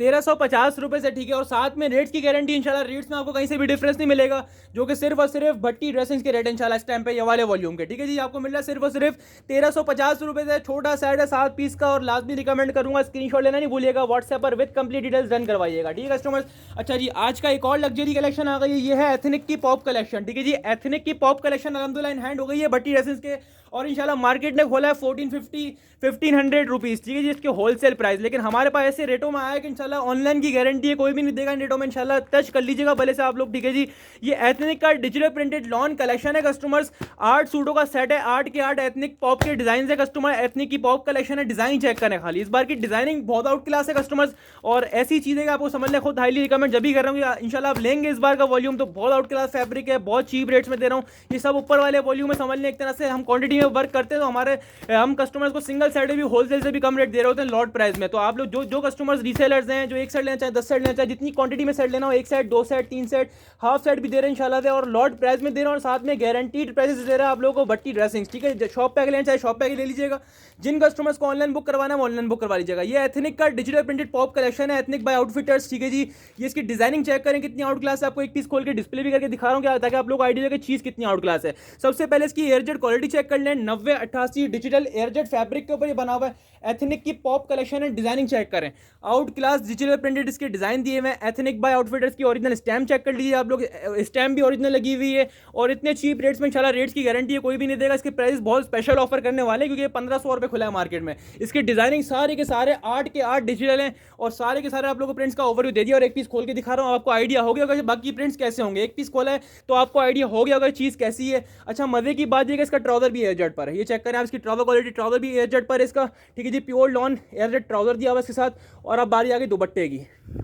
1350 रुपये से, ठीक है। और साथ में रेट्स की गारंटी, इंशाल्लाह रेट्स में आपको कहीं से भी डिफरेंस नहीं मिलेगा, जो कि सिर्फ और सिर्फ भट्टी ड्रेसिंग्स के रेट इंशाल्लाह इस टाइम पे ये वाले वॉल्यूम के, ठीक है जी। आपको मिल रहा है सिर्फ और सिर्फ 1350 रुपये से। छोटा सेट है 7 पीस का, और लाजमी रिकमेंड करूंगा स्क्रीनशॉट लेना नहीं भूलिएगा, व्हाट्सएप पर विद कंप्लीट डिटेल्स डन करवाइएगा, ठीक है कस्टमर्स। अच्छा जी, आज का एक और लग्जरी कलेक्शन आ गई है, ये है एथनिक की पॉप कलेक्शन, ठीक है जी। एथनिक की पॉप कलेक्शन अलहमदुलिल्लाह इन हैंड हो गई है भट्टी ड्रेसिंग्स के, और इंशाल्लाह मार्केट ने खोला है 1500 रुपीज़, ठीक है जी, इसके होलसेल प्राइस। लेकिन हमारे पास ऐसे रेटों में आया है कि इंशाल्लाह ऑनलाइन की गारंटी है, कोई भी नहीं देगा इन रेटों में, इंशाल्लाह टच कर लीजिएगा भले से आप लोग, ठीक है जी। ये एथनिक का डिजिटल प्रिंटेड लॉन कलेक्शन है कस्टमर्स। 8 सूटों का सेट है, 8 के 8 एथनिक पॉप के डिजाइन है कस्टमर। एथनिक की पॉप कलेक्शन है, डिजाइन चेक करें खाली, इस बार की डिजाइनिंग बहुत आउट क्लास है कस्टमर्स। और ऐसी चीज़ें आपको समझ लें, खुद हाईली रिकमेंड जब भी कर रहा हूँ, इंशाल्लाह आप लेंगे इस बार का वॉल्यूम तो बहुत आउट क्लास फैब्रिक है, बहुत चीप रेट्स में दे रहा हूँ। ये सब ऊपर वाले वॉल्यूम में समझ लें, एक तरह से हम क्वांटिटी में वर्क करते हैं, तो हम कस्टमर्स को सिंगल सेट भी होलसेल से भी कम रेट दे रहे होते हैं लॉट प्राइस में। तो आप लोग जो कस्टमर्स रीसेलर्स हैं, जो एक सेट लेना चाहे, 10 सेट लेना चाहे, जितनी क्वांटिटी में सेट लेना हो, 1 set 2 set 3 set half set भी दे रहे हैं इंशाल्लाह से, और लॉट प्राइस में दे रहे हैं, और साथ में गारंटीड प्राइसेस दे रहा है आप लोगों को भट्टी ड्रेसिंग्स, ठीक है। शॉप पे लेना चाहे शॉप पे ले लीजिएगा, जिन कस्टमर्स को ऑनलाइन बुक करवाना है ऑनलाइन बुक करवा लीजिएगा। ये एथनिक का डिजिटल प्रिंटेड पॉप कलेक्शन है, एथनिक बाय आउटफिटर्स, ठीक है जी। ये इसकी डिजाइनिंग चेक करें कितनी आउट क्लास है, आपको एक पीस खोल के डिस्प्ले भी करके दिखा रहा हूँ ताकि आप लोग आइडिया कि चीज़ कितनी आउट क्लास है। सबसे पहले इसकी एयरजेट क्वालिटी चेक कर लें, 9088 डिजिटल एयरजेट फैब्रिक के ऊपर ये बना हुआ है। एथनिक की पॉप कलेक्शन है, डिजाइनिंग चेक करें, आउट क्लास डिजिटल प्रिंटेड इसके डिजाइन दिए हुए हैं। एथनिक बाय आउटफिटर्स की ओरिजिनल स्टैम्प चेक कर लीजिए आप लोग, स्टैम्प भी ओरिजिनल लगी हुई है, और इतने चीप रेट्स में इंशाल्लाह रेट्स की गारंटी है, कोई भी नहीं देगा। इसके प्राइस बहुत स्पेशल ऑफर करने वाले हैं, क्योंकि 1500 रुपये खुला है मार्केट में। इसकी डिजाइनिंग सारे के सारे 8 के 8 डिजिटल हैं, और सारे के सारे आप लोगों को प्रिंट्स का ओवरव्यू दे दिया, और एक पीस खोल के दिखा रहा हूँ, आपको आइडिया हो गया होगा बाकी प्रिंट्स कैसे होंगे। एक पीस खोला है तो आपको आइडिया हो गया होगा चीज़ कैसी है। अच्छा, मजे की बात यह कि इसका ट्राउजर भी एयरजेट पर है, ये चेक करें आप, इसकी ट्राउजर क्वालिटी, ट्राउजर भी एयरजेट पर है इसका, ठीक है जी। प्योर लॉन एयरजेट ट्राउजर दिया हुआ इसके साथ। और अब बारी आ गई दुपट्टे की,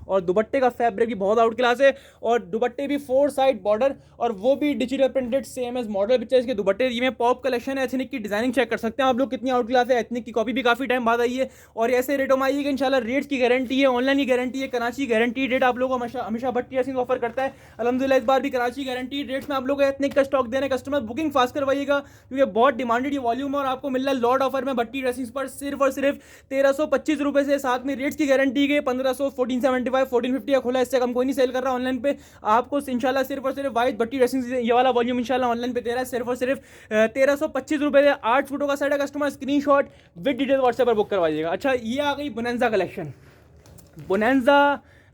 और दुपट्टे का फैब्रिक भी बहुत आउट क्लास है, और दुपट्टे भी 4 साइड बॉर्डर, और वो भी digital printed same as model picture इसके दुपट्टे दिए। पॉप कलेक्शन है, एथनिक की डिजाइनिंग चेक कर सकते हैं आप लोग कितनी आउट क्लास है। एथनिक की कॉपी भी काफी टाइम बाद आई है, और ऐसे रेटों में आई है कि इंशाल्लाह रेट्स की गारंटी है, ऑनलाइन की गारंटी है, कराची गारंटी रेट आप लोगों को हमेशा भट्टी ड्रेसिंग ऑफर करता है। अल्हम्दुलिल्लाह इस बार भी कराची गारंटी रेट्स में आप लोग एथनिक का स्टॉक देने, कस्टमर बुकिंग फास्ट करवाइएगा क्योंकि बहुत डिमांडेड ये वॉल्यूम है, और आपको मिल रहा है लॉट ऑफर में भट्टी ड्रेसिंग्स पर सिर्फ और सिर्फ 1325 रुपए से, साथ में रेट्स की गारंटी के 1500, 1475, 1450 का खुला, इससे कम कोई नहीं सेल कर रहा ऑनलाइन पे। आपको इंशाल्लाह सिर्फ और सिर्फ वाइट भट्टी ड्रेसिंग्स ये वाला वॉल्यूम इंशाल्लाह ऑनलाइन पे दे रहा है सिर्फ और सिर्फ 1325 रुपए से। 8 फुटों का सेट है, customer screenshot with detail WhatsApp पर बुक करवाइएगा। अच्छा, ये आ गई बोनांजा कलेक्शन। बोनांजा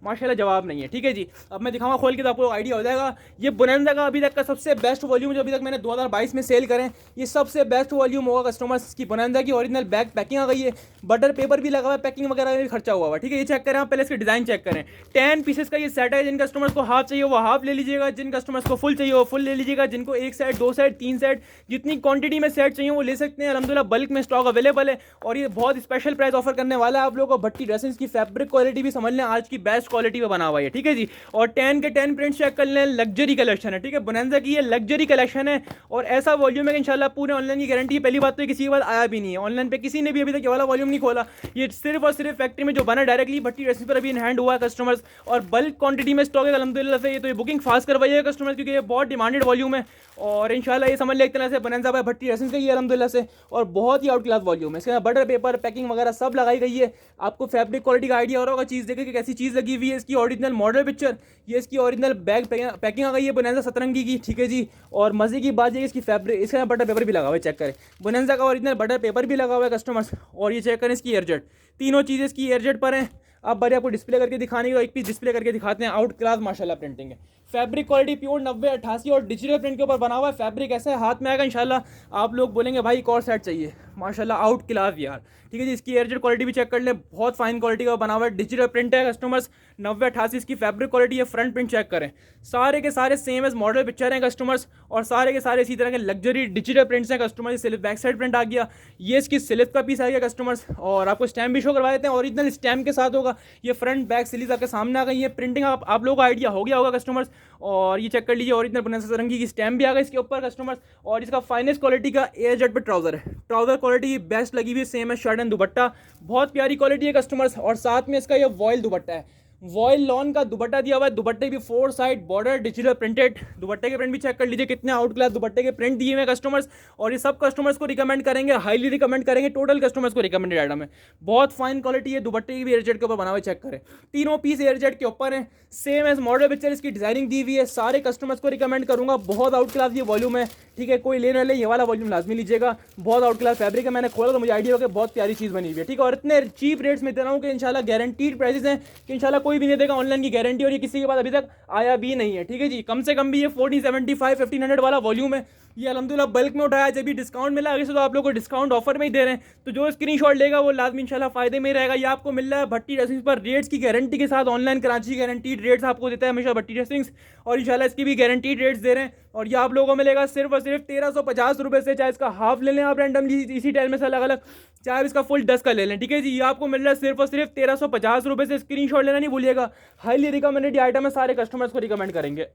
माशाल्लाह जवाब नहीं है, ठीक है जी। अब मैं दिखाऊंगा खोल के तो आपको आइडिया हो जाएगा। ये बोनांजा का अभी तक का सबसे बेस्ट वॉल्यूम जो अभी तक मैंने 2022 में सेल करें, ये सबसे बेस्ट वॉल्यूम होगा कस्टमर्स की। बोनांजा की ओरिजिनल बैक पैकिंग आ गई है, बटर पेपर भी लगा हुआ है, पैकिंग वगैरह में भी खर्चा हुआ है, ठीक है। ये चेक करें आप, पहले इसके डिजाइन चेक करें। 10 पीसेस का ये सेट है, जिन कस्टमर्स को हाफ चाहिए वो हाफ ले लीजिएगा, जिन कस्टमर्स को फुल चाहिए वो फुल ले लीजिएगा, जिनको एक सेट, 2 सेट, 3 सेट, जितनी क्वांटिटी में सेट चाहिए वो ले सकते हैं। अल्हम्दुलिल्लाह बल्क में स्टॉक अवेलेबल है, और ये बहुत स्पेशल प्राइस ऑफर करने वाला है आप लोगों को। भट्टी ड्रेसिंग्स की फैब्रिक क्वालिटी भी समझ लें आज की बेस्ट क्वालिटी में बना हुआ है, ठीक है जी। और 10 के 10 प्रिंट चेक कर लें, लग्जरी कलेक्शन है, ठीक है। बोनांजा की ये लग्जरी कलेक्शन है, और ऐसा वॉल्यूम है कि इंशाल्लाह पूरे ऑनलाइन की गारंटी है। पहली बात तो किसी के बाद आया भी नहीं है ऑनलाइन पे, किसी ने भी अभी तक ये वाला वॉल्यूम नहीं खोला। ये सिर्फ और सिर्फ फैक्ट्री में जो बना डायरेक्टली भट्टी ड्रेसिंग पर अभी इन हैंड हुआ है कस्टमर्स, और बल्क क्वांटिटी में स्टॉक है अल्हम्दुलिल्लाह से। ये तो ये बुकिंग फास्ट करवाइएगा कस्टमर्स, क्योंकि ये बहुत डिमांडेड वॉल्यूम है, और इंशाल्लाह ये समझ ले एक तरह से बोनांजा बाय भट्टी ड्रेसिंग का ये अल्हम्दुलिल्लाह से, और बहुत ही आउट क्लास वॉल्यूम है। इसके अंदर बटर पेपर, पैकिंग वगैरह सब लगाई गई है। आपको फैब्रिक क्वालिटी का आइडिया हो रहा होगा, चीज़ देखे कि कैसी चीज़ लगी हुई है। इसकी ओरिजिनल मॉडल पिक्चर, ये इसकी ओरिजिनल बैग पैकिंग आ गई है बोनांजा सतरंगी की, ठीक है जी। और मजे की बात ये इसकी फैब्रिक, इसके बटर पेपर भी लगा हुआ है, चेक करें। बोनांजा का ओरिजिनल बटर पेपर भी लगा हुआ है कस्टमर्स, और ये चेक करें इसकी एयरजेट, तीनों चीज़ें इसकी एयरजेट पर हैं। अब बारी आपको डिस्प्ले करके दिखाने की, एक पीस डिस्प्ले करके दिखाते हैं। आउट क्लास माशाल्लाह प्रिंटिंग है, फैब्रिक क्वालिटी प्योर 90-88 और डिजिटल प्रिंट के ऊपर बना हुआ है। फैब्रिक ऐसा है हाथ में आएगा इंशाल्लाह आप लोग बोलेंगे भाई एक और सेट चाहिए, माशाल्लाह आउट क्लास यार, ठीक है जी। इसकी एयरजेट क्वालिटी भी चेक कर लें, बहुत फाइन क्वालिटी का बना हुआ है, डिजिटल प्रिंट है कस्टमर्स। 90-88 इसकी फैब्रिक क्वालिटी है। फ्रंट प्रिंट चेक करें, सारे के सारे सेम एज मॉडल पिक्चर हैं कस्टमर्स, और सारे के सारे इसी तरह के लग्जरी डिजिटल प्रिंट्स हैं customers. Slip back side print आ गया, ये इसकी स्लिप का पीस आ गया कस्टमर्स, और आपको स्टैम्प भी शो करवा देते हैं, ओरिजिनल स्टैम्प के साथ होगा। ये फ्रंट बैक सीरीज आपके सामने आ गई है। प्रिंटिंग आप लोगों को आइडिया हो गया होगा कस्टमर्स, और ये चेक कर लीजिए ओरिजिनल बोनांजा सतरंगी की स्टैम्प भी आ गई इसके ऊपर कस्टमर्स। और इसका फाइनेस्ट क्वालिटी का एयरजेट पे ट्राउजर है, ट्राउजर क्वालिटी बेस्ट लगी हुई है, सेम है शर्ट एंड दुपट्टा, बहुत प्यारी क्वालिटी है कस्टमर्स। और साथ में इसका ये वॉयल दुपट्टा है, वॉयल लॉन का दुपट्टा दिया हुआ है। दुपट्टे भी 4 साइड बॉर्डर डिजिटल प्रिंटेड, दुपट्टे के प्रिंट भी चेक कर लीजिए कितने आउट क्लास दुपट्टे के प्रिंट दिए हुए हैं कस्टमर्स। और ये सब कस्टमर्स को रिकमेंड करेंगे, हाईली रिकमेंड करेंगे, टोटल कस्टमर्स को रिकमेंडेड आइटम है। बहुत फाइन क्वालिटी है, दुपट्टे की भी एयरजेट के ऊपर बना हुआ है, चेक करें। तीनों पीस एयरजेट के ऊपर है, सेम एज मॉडल पिक्चर इसकी डिजाइनिंग दी हुई है। सारे कस्टमर्स को रिकमेंड करूंगा, बहुत आउट क्लास ये वॉल्यूम है, ठीक है। कोई लेने वाले ये वाला वॉल्यूम लाजमी लीजिएगा, बहुत आउट क्लास फैब्रिक है। मैंने खोला तो मुझे आइडिया हो गया बहुत प्यारी चीज़ बनी हुई है, ठीक है। और इतने चीप रेट्स में दे रहा हूँ कि इंशाल्लाह गारंटीड प्राइसेस हैं कि इंशाल्लाह कोई भी नहीं देगा ऑनलाइन की गारंटी, और ये किसी के पास अभी तक आया भी नहीं है, ठीक है जी। कम से कम भी ये 1475, 1500 वाला वॉल्यूम है। ये अल्हम्दुलिल्लाह बल्क में उठाया, जब भी डिस्काउंट मिला आगे से तो आप लोगों को डिस्काउंट ऑफर में ही दे रहे हैं, तो जो स्क्रीनशॉट लेगा वो लाजमी इंशाल्लाह फायदे में रहेगा। ये आपको मिल रहा है भट्टी ड्रेसिंग्स पर रेट्स की गारंटी के साथ, ऑनलाइन कराची गारंटीड रेट्स आपको देता है हमेशा भट्टी ड्रेसिंग्स, और इंशाल्लाह इसकी भी गारंटीड रेट्स दे रहे हैं। और ये आप लोगों को मिलेगा सिर्फ और सिर्फ 1350 रुपये से, चाहे इसका हाफ ले लें आप रैंडमली इसी टाइम में से अलग अलग, चाहे इसका फुल 10 का ले लें, ठीक है जी। ये आपको मिल रहा है सिर्फ और सिर्फ 1350 रुपये से। स्क्रीनशॉट लेना नहीं भूलिएगा, हाईली रिकमेंडेड आइटम है, सारे कस्टमर्स को रिकमेंड करेंगे।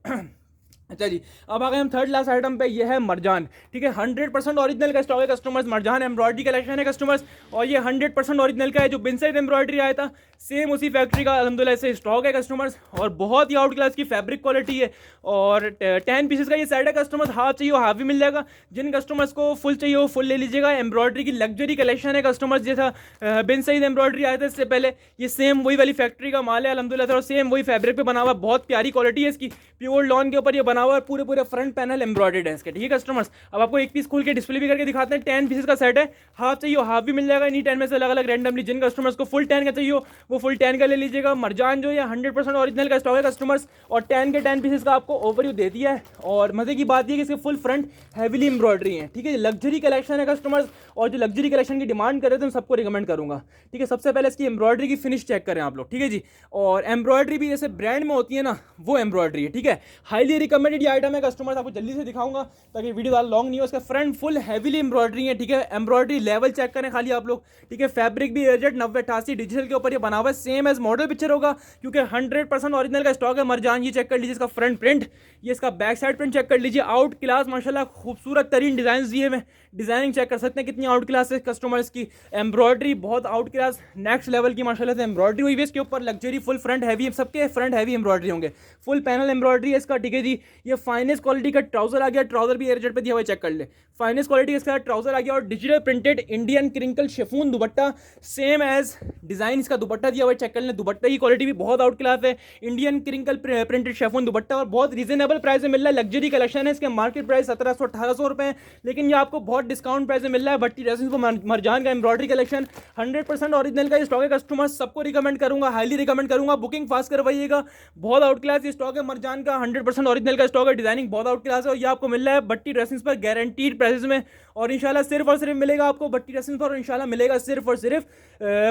अच्छा जी, अब आ गए हम थर्ड लास्ट आइटम पे, ये है मरजान, ठीक है। 100% ओरिजिनल का स्टॉक है कस्टमर्स, मरजान एम्ब्रॉयडरी कलेक्शन है कस्टमर्स, और ये 100% ओरिजिनल का है। जो बिन साइड एम्ब्रॉयडरी आया था सेम उसी फैक्ट्री का अल्हम्दुलिल्लाह से स्टॉक है कस्टमर्स, और बहुत ही आउट क्लास की फैब्रिक क्वालिटी है। और 10 पीसेस का ये सेट है कस्टमर्स, हाफ चाहिए वो हाफ भी मिल जाएगा, जिन कस्टमर्स को फुल चाहिए वो फुल ले लीजिएगा। एम्ब्रॉयडरी की लग्जरी कलेक्शन है कस्टमर्स, जैसा बिन साइड एम्ब्रॉयडरी आया था इससे पहले, ये सेम वही वाली फैक्ट्री का माल है अल्हम्दुलिल्लाह, और सेम वही फैब्रिक पे बना हुआ, बहुत प्यारी क्वालिटी है इसकी। प्योर लॉन के ऊपर ये बना हुआ है, पूरे पूरे फ्रंट पैनल एम्ब्रॉयडर्ड है इसके, ठीक है कस्टमर्स। अब आपको एक पीस खोल के डिस्प्ले भी करके दिखाते हैं। 10 पीसेस का सेट है, हाफ चाहिए हाफ भी मिल जाएगा, इन्हीं 10 में से अलग अलग रैंडमली। जिन कस्टमर्स को फुल 10 का चाहिए वो फुल 10 का ले लीजिएगा। मरजान जो है 100% ओरिजिनल का स्टॉक है कस्टमर्स, और 10 के 10 पीसेस का आपको ओवरव्यू दे दिया है। और मजे की बात ये कि इसके फुल फ्रंट हैवीली एम्ब्रॉयडरी है, ठीक है। लग्जरी कलेक्शन है कस्टमर्स, और जो लग्जरी कलेक्शन की डिमांड कर रहे थे मैं सबको रिकमेंड करूंगा, ठीक है। सबसे पहले इसकी एम्ब्रॉयडरी की फिनिश चेक करें आप लोग, ठीक है जी। और एम्ब्रॉयडरी भी जैसे ब्रांड में होती है ना, वो एम्ब्रॉयडरी है, ठीक है। हाईली रिकमेंड लिमिटेड ये आइटम है कस्टमर्स, आपको जल्दी से दिखाऊंगा ताकि वीडियो ज़्यादा लॉन्ग नहीं हो। उसका फ्रंट फुल हैवीली एम्ब्रॉयडरी है, ठीक है, एम्ब्रॉयडरी लेवल चेक करें खाली आप लोग, ठीक है। फैब्रिक भी एजेड 9088 डिजिटल के ऊपर ये बना हुआ है, सेम एज मॉडल पिक्चर होगा क्योंकि 100% ओरिजिनल का स्टॉक है। मरजान ये चेक कर लीजिए, इसका फ्रंट प्रिंट, ये इसका बैक साइड प्रिंट चेक कर लीजिए, आउट क्लास माशाल्लाह खूबसूरत तरीन डिजाइन दिए हुए, डिजाइनिंग चेक कर सकते हैं कितनी आउट क्लास है कस्टमर्स की। एम्ब्रॉयडरी बहुत आउट क्लास नेक्स्ट लेवल की माशाल्लाह से एम्ब्रॉयडरी हुई है इसके ऊपर, लग्जरी फुल फ्रंट हैवी, सबके फ्रंट हैवी एम्ब्रॉयडरी होंगे, फुल पैनल एम्ब्रॉयडरी है इसका, ठीक है जी। ये फाइनेस्ट क्वालिटी का ट्राउजर आ गया, ट्राउजर भी एयरजेट पे दिया हुआ चेक कर ले, फाइनेस्ट क्वालिटी इसका ट्राउजर आ गया और digital printed Indian crinkle chiffon dupatta, same as design इसका दुपट्टा दिया हुआ चेक कर ले। दुपट्टे की क्वालिटी भी बहुत आउट क्लास है, इंडियन क्रिंकल प्रिंटेड शिफॉन दुपट्टा और बहुत रीजनेबल प्राइस में मिल रहा है। लग्जरी कलेक्शन है, इसके मार्केट प्राइस 1700-1800 रुपए है, लेकिन ये आपको बहुत डिस्काउंट प्राइस में मिल रहा है। भट्टी ड्रेसेस को मरजान का एम्ब्रॉयडरी कलेक्शन 100% ओरिजिनल का स्टॉक है कस्टमर, सबको रिकमेंड करूंगा, हाईली रिकमेंड करूंगा, बुकिंग फास्ट करवाइएगा। बहुत आउट क्लास ये स्टॉक है मरजान का, 100% ओरिजिनल का स्टॉक है, डिजाइनिंग बहुत आउट क्लास है और ये आपको मिल रहा है भट्टी ड्रेसेस पर गारंटीड प्राइसेस में। और इंशाल्लाह सिर्फ और सिर्फ मिलेगा आपको भट्टी ड्रेसेस पर, इंशाल्लाह मिलेगा सिर्फ और सिर्फ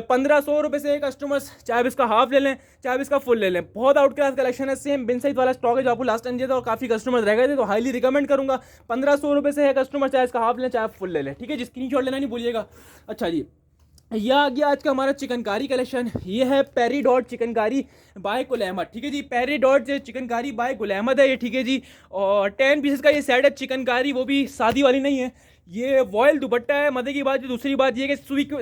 1500 रुपये से कस्टमर्स, चाहे आप इसका हाफ ले लें चाहे इसका फुल ले लें। बहुत आउट क्लास कलेक्शन है, सेम बिन साइज वाला स्टॉक है जो आपको लास्ट टाइम दिया था और काफ़ी कस्टमर्स रह गए थे, तो हाईली रिकमेंड करूंगा। 1500 रुपये से है कस्टमर, चाहे इसका हाफ लें चाहे फुल ले लें, ठीक है जी। स्क्रीनशॉट लेना नहीं भूलिएगा। अच्छा जी, यह आ गया आज का हमारा चिकनकारी कलेक्शन, ये है पेरीडॉट चिकनकारी बाय गुल अहमद, ठीक है जी। पेरीडॉट चिकनकारी बाय गुल अहमद है ये, ठीक है जी। और 10 पीसेस का ये सेट है चिकनकारी, वो भी शादी वाली नहीं है, ये वॉयल दुपट्टा है। मजे की बात, दूसरी बात ये कि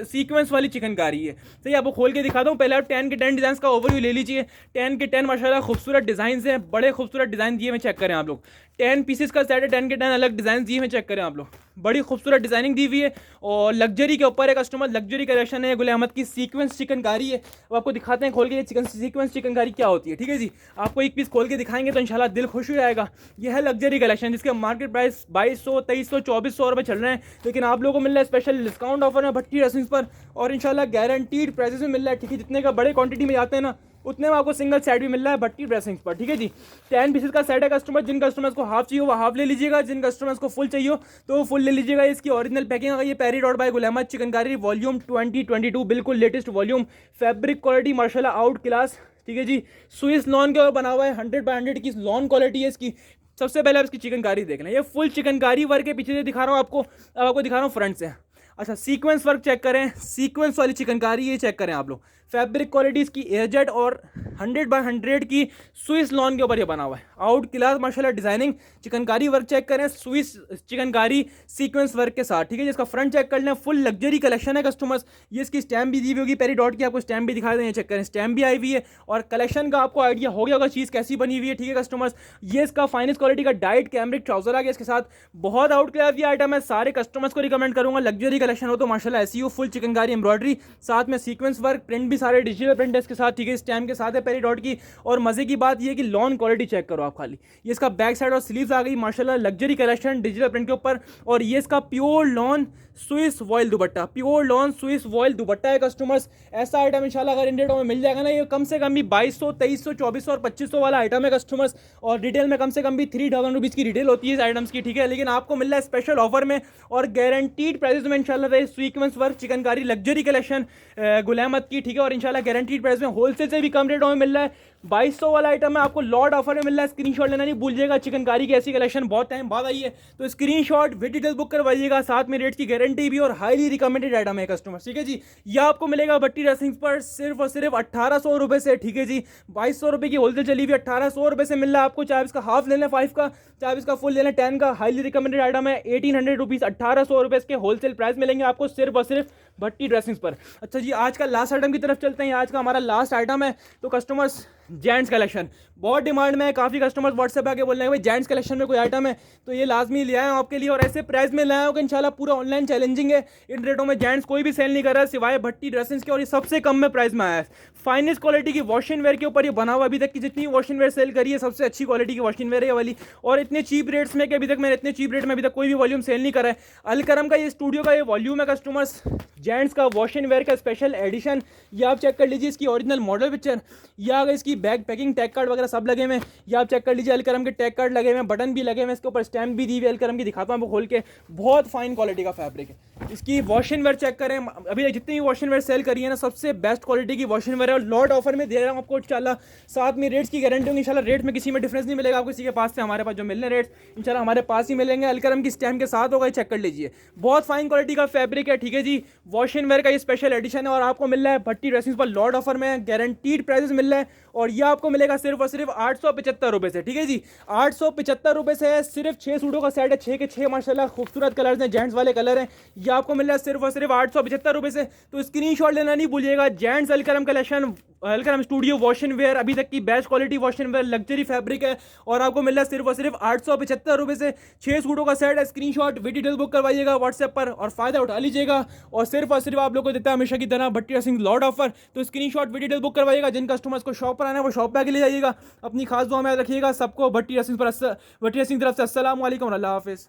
सीक्वेंस वाली चिकनकारी है। तो ये आपको खोल के दिखाता हूँ, पहले आप 10 के 10 डिज़ाइन का ओवरव्यू ले लीजिए। 10 के 10 माशाल्लाह खूबसूरत डिज़ाइन हैं, बड़े खूबसूरत डिज़ाइन दिए हुए चेक करें आप लोग। 10 पीसेस का सेट है, 10 के 10 अलग डिज़ाइन दिए हुए चेक करें आप लोग, बड़ी खूबसूरत डिज़ाइनिंग दी हुई है और लग्जरी के ऊपर है कस्टमर, लग्जरी कलेक्शन है गुल अहमद की। सीक्वेंस चिकनकारी है, अब आपको दिखाते हैं खोल के ये सीक्वेंस चिकनकारी क्या होती है, ठीक है जी। आपको एक पीस खोल के दिखाएंगे तो इंशाल्लाह दिल खुश हो जाएगा। यह है लग्जरी कलेक्शन जिसके मार्केट प्राइस 2200, 2300, 2400 रुपये चल रहे हैं, लेकिन आप लोगों को मिल रहा है स्पेशल डिस्काउंट ऑफर है भट्टी ड्रेसेस पर और इंशाल्लाह गारंटीड प्राइसेस में मिल रहा है, ठीक है। जितने का बड़े क्वांटिटी में जाते हैं ना उतने में आपको सिंगल सेट भी मिल रहा है भट्टी ड्रेसिंग्स पर, ठीक है जी। 10 पीसेस का सेट है कस्टमर, जिन कस्टमर्स को हाफ चाहिए वो हाफ ले लीजिएगा, जिन कस्टमर्स को फुल चाहिए तो वो फुल ले लीजिएगा। इसकी ओरिजिनल पैकिंग आ गई है, peridot bye Gul Ahmed chikankari volume 2022, बिल्कुल लेटेस्ट वॉल्यूम। फैब्रिक क्वालिटी माशाल्लाह आउट क्लास, ठीक है जी। स्विस लॉन के ऊपर बना हुआ है, 100/100 की लॉन क्वालिटी है इसकी। सबसे पहले आप इसकी चिकनकारी देख लें, ये फुल चिकनकारी वर्क है, पीछे से दिखा रहा हूँ आपको, अब आपको दिखा रहा हूँ फ्रंट से। अच्छा, सीक्वेंस वर्क चेक करें, सीक्वेंस वाली चिकनकारी ये चेक करें आप लोग। फैब्रिक क्वालिटी इसकी एजेड और 100/100 की स्विस लॉन के ऊपर ये बना हुआ है, आउट क्लास माशाल्लाह डिजाइनिंग। चिकनकारी वर्क चेक करें, स्विस चिकनकारी सीक्वेंस वर्क के साथ, ठीक है। जिसका फ्रंट चेक कर लें, फुल लग्जरी कलेक्शन है कस्टमर्स। ये इसकी स्टैम्प भी दी हुई होगी पेरीडॉट की, आपको स्टैम्प भी दिखा दें, चेक करें, स्टैम्प भी आई हुई है और कलेक्शन का आपको आइडिया हो गया होगा चीज़ कैसी बनी हुई है, ठीक है कस्टमर्स। ये इसका फाइनेस्ट क्वालिटी का डाइट कैमरिक ट्राउजर आ गया इसके साथ, बहुत आउट क्लास ये आइटम है, सारे कस्टमर्स को रिकमेंड करूंगा। लग्जरी कलेक्शन हो तो माशाल्लाह ऐसी हो, फुल चिकनकारी एम्ब्रॉयडरी, साथ में सीक्वेंस वर्क, प्रिंट भी सारे डिजिटल प्रिंट है इसके साथ, ठीक है। स्टैम्प के साथ है पेरीडॉट की और मजे की बात ये कि लॉन क्वालिटी चेक करो आप खाली। ये इसका बैक साइड और स्लीव्स आ गई माशाल्लाह, लग्जरी कलेक्शन डिजिटल प्रिंट के ऊपर। और ये इसका प्योर लॉन स्विस वॉयल दुपट्टा, प्योर लॉन स्विस वॉयल दुपट्टा है कस्टमर्स। ऐसा आइटम इंशाल्लाह अगर इन रेटों में मिल जाएगा ना, ये कम से कम भी 2200, 2300, 2400 और 2500 वाला आइटम है कस्टमर्स। और रिटेल में कम से कम भी 3000 रुपीज़ की रिटेल होती है इस आइटम्स की, ठीक है। लेकिन आपको मिल रहा है स्पेशल ऑफर में और गारंटीड प्राइसेस में इंशाल्लाह। Sequence work chikankari luxury collection Gul Ahmed की, ठीक है। और इंशाल्लाह गारंटीड प्राइस में होलसेल से भी कम रेटों में मिल रहा है। 2200 वाला आइटम है आपको लॉट ऑफर में मिल रहा है, स्क्रीनशॉट लेना नहीं भूलिएगा। चिकनकारी की ऐसी कलेक्शन बहुत टाइम बाद आई है, तो स्क्रीनशॉट विद डिटेल बुक करवाइएगा, साथ में रेट की गारंटी भी और हाईली रिकमेंडेड आइटम है कस्टमर, ठीक है जी। यह आपको मिलेगा भट्टी ड्रेसिंग्स पर सिर्फ और सिर्फ 1800 रुपये से, ठीक है जी। 2200 रुपये की होलसेल चली हुई, 1800 रुपये से मिल रहा है आपको, चाहे इसका हाफ ले लें 5 का, चाहे इसका फुल ले लें 10 का। हाईली रिकमेंडेड आइटम है, 1800 रुपीज़, 1800 रुपये के होलसेल प्राइस मिलेंगे आपको सिर्फ और सिर्फ भट्टी ड्रेसिंग्स पर। अच्छा जी, आज का लास्ट आइटम की तरफ चलते हैं। आज का हमारा लास्ट आइटम है तो कस्टमर्स जेंट्स कलेक्शन बहुत डिमांड में है, काफ़ी कस्टमर्स व्हाट्सएप पे आके बोल रहे हैं भाई जेंट्स कलेक्शन में कोई आइटम है, तो ये लाजमी ले आए हूँ आपके लिए और ऐसे प्राइस में लाया हूँ कि इंशाल्लाह पूरा ऑनलाइन चैलेंजिंग है। इन रेटों में जेंट्स कोई भी सेल नहीं कर रहा है सिवाय भट्टी ड्रेसेस के, और ये सबसे कम में प्राइस में आया है। फाइनेस्ट क्वालिटी की वॉशिंग वेयर के ऊपर ये बना हुआ, अभी तक की जितनी वॉशिंग वेयर सेल करी है सबसे अच्छी क्वालिटी की वॉशिंग वेयर है वाली, और इतने चीप रेट्स में कि अभी तक मैंने इतने चीप रेट में अभी तक कोई भी वॉल्यूम सेल नहीं करा है। अलकरम का ये स्टूडियो का ये वॉल्यूम है कस्टमर्स, जेंट्स का वॉश एंड वेयर का स्पेशल एडिशन, ये आप चेक कर लीजिए इसकी ओरिजिनल मॉडल पिक्चर, या अगर इसकी बैग पैकिंग टैग कार्ड वगैरह सब लगे हुए हैं, या आप चेक कर लीजिए अलकरम के टैग कार्ड लगे हुए हैं, बटन भी लगे हुए हैं, इसके ऊपर स्टैम्प भी दी हुई है अलकरम की, दिखाता हूँ आपको खोल के, बहुत फाइन क्वालिटी का फैब्रिक है। इसकी वॉश एंड वेयर चेक करें, अभी जितनी भी वॉश एंड वेयर सेल करी है ना, सबसे बेस्ट क्वालिटी की वॉश एंड वेयर है, और लॉट ऑफर में दे रहा हूँ आपको इंशाल्लाह, साथ में रेट्स की गारंटी होगी इंशाल्लाह, रेट में किसी में डिफरेंस नहीं मिलेगा आपको किसी के पास से हमारे पास जो मिलने रेट्स इंशाल्लाह हमारे पास ही मिलेंगे, अलकरम की स्टैम्प के साथ होगा, चेक कर लीजिए, बहुत फाइन क्वालिटी का फैब्रिक है, ठीक है जी। वॉश एंड वेयर का ये स्पेशल एडिशन है और आपको मिल रहा है भट्टी ड्रेसिंग्स पर लॉट ऑफर में, गारंटीड प्राइसेस मिल रहा है, और ये आपको मिलेगा सिर्फ और सिर्फ 875 रुपये से, ठीक है जी। 875 रुपये से सिर्फ 6 सूटों का सेट है, 6 के 6 माशाल्लाह खूबसूरत कलर्स हैं, जेंट्स वाले कलर हैं, ये आपको मिल रहा है सिर्फ और सिर्फ 875 रुपये से। तो स्क्रीनशॉट लेना नहीं भूलिएगा। Gents Alkaram collection, Alkaram studio wash and wear, अभी तक की best quality wash and wear luxury fabric है, और आपको मिल रहा है सिर्फ और सिर्फ 875 रुपये से। 6 सूटों का सेट है, स्क्रीनशॉट वीडियो डिटेल बुक करवाइएगा व्हाट्सएप पर और फायदा उठा लीजिएगा, और सिर्फ आप लोग को देता है हमेशा की तरह भट्टी ड्रेसिंग लॉट ऑफर। तो स्क्रीनशॉट वीडियो डिटेल बुक करवाइएगा, जिन कस्टमर्स को शॉप पर आना है वो शॉप पर आके ले जाइएगा। अपनी खास दुआ में रखिएगा। सबको भट्टी ड्रेसिंग तरफ से अस्सलाम वालेकुम, अल्लाह हाफिज़।